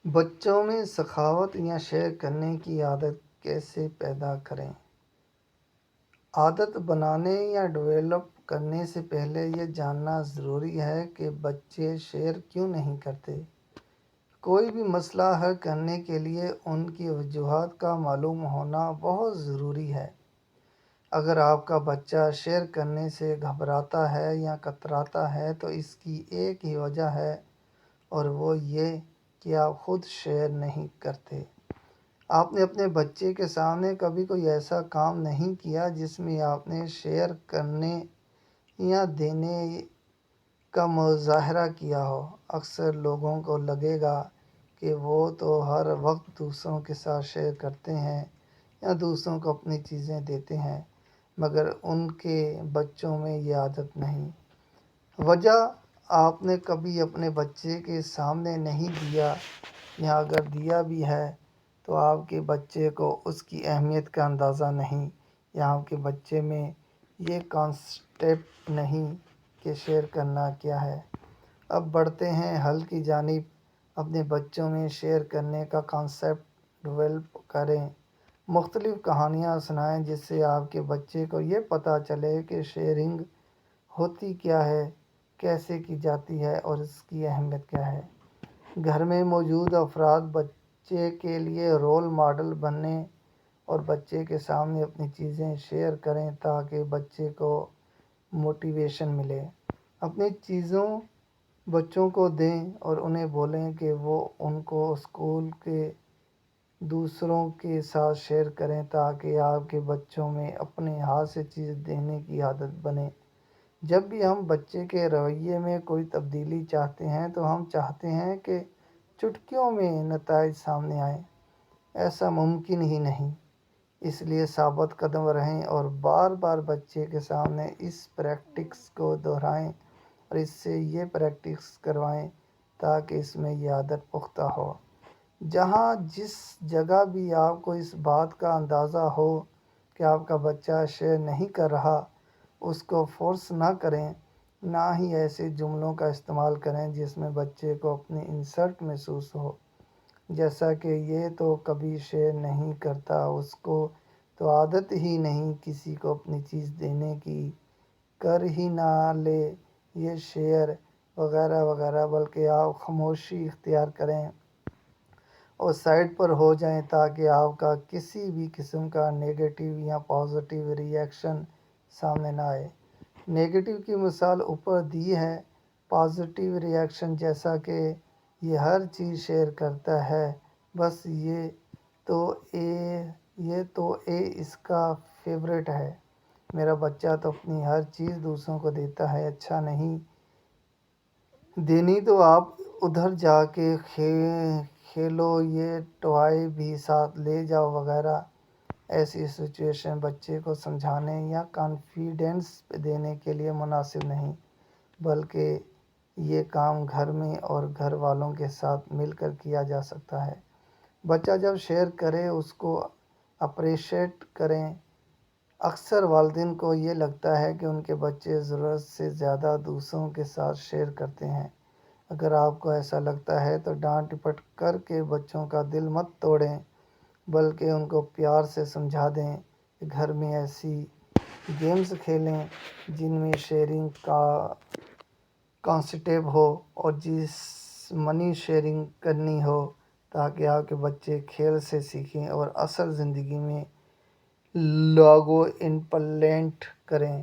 بچوں میں سخاوت یا شیئر کرنے کی عادت کیسے پیدا کریں؟ عادت بنانے یا ڈیولپ کرنے سے پہلے یہ جاننا ضروری ہے کہ بچے شیئر کیوں نہیں کرتے۔ کوئی بھی مسئلہ حل کرنے کے لیے ان کی وجوہات کا معلوم ہونا بہت ضروری ہے۔ اگر آپ کا بچہ شیئر کرنے سے گھبراتا ہے یا کتراتا ہے تو اس کی ایک ہی وجہ ہے اور وہ یہ کہ آپ خود شیئر نہیں کرتے۔ آپ نے اپنے بچے کے سامنے کبھی کوئی ایسا کام نہیں کیا جس میں آپ نے شیئر کرنے یا دینے کا مظاہرہ کیا ہو۔ اکثر لوگوں کو لگے گا کہ وہ تو ہر وقت دوسروں کے ساتھ شیئر کرتے ہیں یا دوسروں کو اپنی چیزیں دیتے ہیں، مگر ان کے بچوں میں یہ عادت نہیں۔ وجہ آپ نے کبھی اپنے بچے کے سامنے نہیں دیا، یا اگر دیا بھی ہے تو آپ کے بچے کو اس کی اہمیت کا اندازہ نہیں، یا آپ کے بچے میں یہ کانسیپٹ نہیں کہ شیئر کرنا کیا ہے۔ اب بڑھتے ہیں حل کی جانب۔ اپنے بچوں میں شیئر کرنے کا کانسیپٹ ڈیولپ کریں۔ مختلف کہانیاں سنائیں جس سے آپ کے بچے کو یہ پتہ چلے کہ شیئرنگ ہوتی کیا ہے، کیسے کی جاتی ہے اور اس کی اہمیت کیا ہے۔ گھر میں موجود افراد بچے کے لیے رول ماڈل بنیں اور بچے کے سامنے اپنی چیزیں شیئر کریں تاکہ بچے کو موٹیویشن ملے۔ اپنی چیزوں بچوں کو دیں اور انہیں بولیں کہ وہ ان کو اسکول کے دوسروں کے ساتھ شیئر کریں تاکہ آپ کے بچوں میں اپنے ہاتھ سے چیز دینے کی عادت بنے۔ جب بھی ہم بچے کے رویے میں کوئی تبدیلی چاہتے ہیں تو ہم چاہتے ہیں کہ چٹکیوں میں نتائج سامنے آئیں۔ ایسا ممکن ہی نہیں۔ اس لیے ثابت قدم رہیں اور بار بار بچے کے سامنے اس پریکٹس کو دہرائیں اور اس سے یہ پریکٹس کروائیں تاکہ اس میں یہ عادت پختہ ہو۔ جہاں جس جگہ بھی آپ کو اس بات کا اندازہ ہو کہ آپ کا بچہ شیئر نہیں کر رہا، اس کو فورس نہ کریں۔ نہ ہی ایسے جملوں کا استعمال کریں جس میں بچے کو اپنی انسلٹ محسوس ہو، جیسا کہ یہ تو کبھی شیئر نہیں کرتا، اس کو تو عادت ہی نہیں کسی کو اپنی چیز دینے کی، کر ہی نہ لے یہ شیئر وغیرہ وغیرہ، بلکہ آپ خاموشی اختیار کریں اور سائڈ پر ہو جائیں تاکہ آپ کا کسی بھی قسم کا نیگیٹو یا پازیٹیو ری ایکشن سامنے نہ آئے۔ نیگیٹو کی مثال اوپر دی ہے، پازیٹیو ری ایکشن جیسا کہ یہ ہر چیز شیئر کرتا ہے، بس یہ تو اس کا فیورٹ ہے، میرا بچہ تو اپنی ہر چیز دوسروں کو دیتا ہے، اچھا نہیں دینی تو آپ ادھر جا کے کھیلو، یہ ٹوائے بھی ساتھ لے جاؤ وغیرہ۔ ایسی سچویشن بچے کو سمجھانے یا کانفیڈنس دینے کے لیے مناسب نہیں، بلکہ یہ کام گھر میں اور گھر والوں کے ساتھ مل کر کیا جا سکتا ہے۔ بچہ جب شیئر کرے اس کو اپریشیٹ کریں۔ اکثر والدین کو یہ لگتا ہے کہ ان کے بچے ضرورت سے زیادہ دوسروں کے ساتھ شیئر کرتے ہیں۔ اگر آپ کو ایسا لگتا ہے تو ڈانٹ ڈپٹ کر کے بچوں کا دل مت توڑیں، بلکہ ان کو پیار سے سمجھا دیں کہ گھر میں ایسی گیمز کھیلیں جن میں شیئرنگ کا کانسیپٹ ہو اور جسمانی شیئرنگ کرنی ہو، تاکہ آپ کے بچے کھیل سے سیکھیں اور اصل زندگی میں لاگو امپلیمنٹ کریں۔